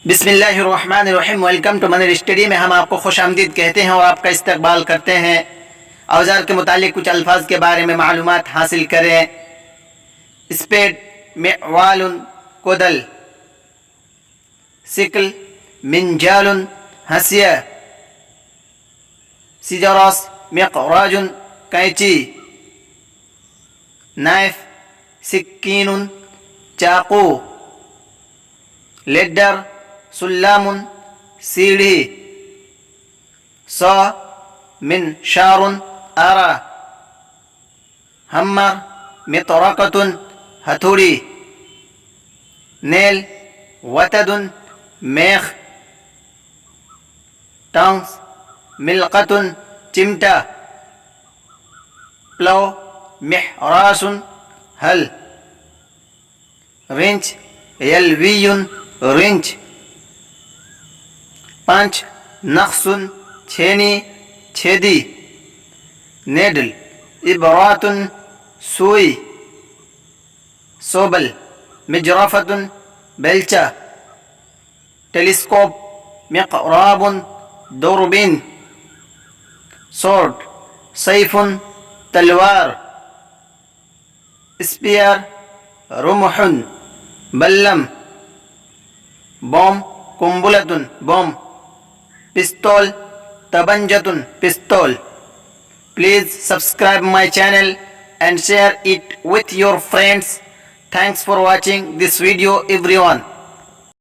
بسم اللہ الرحمن الرحیم۔ ویلکم ٹو منیر اسٹڈی میں ہم آپ کو خوش آمدید کہتے ہیں اور آپ کا استقبال کرتے ہیں۔ اوزار کے متعلق کچھ الفاظ کے بارے میں معلومات حاصل کریں۔ اسپیڈ، معوال، کودل، سکل، منجال، ہنسیہ، سیزرس، مقراج، قینچی، نائف، سکین، چاقو، لیڈر، سلام، سیڑھی، سا، منشار، آرا، ہمر، مطرقۃ، ہتھوڑی، نیل، وتد، میخ، ٹانگس، ملقۃ، چمٹا، پلو، محراس، ہل، رنچ، یلوی، رنچ، پنچ، نخس، چھینی، چھیدی، نیڈل، ابرات، سوئی، سوبل، مجرفۃ، بیلچہ، ٹیلیسکوپ، مقراب، دوربین، سورڈ، سیف، تلوار، اسپیئر، رمح، بلم، بوم، قنبلۃ، بوم، پستول، طبنجۃ، پستول۔ Please subscribe my channel and share it with your friends. Thanks for watching this video everyone.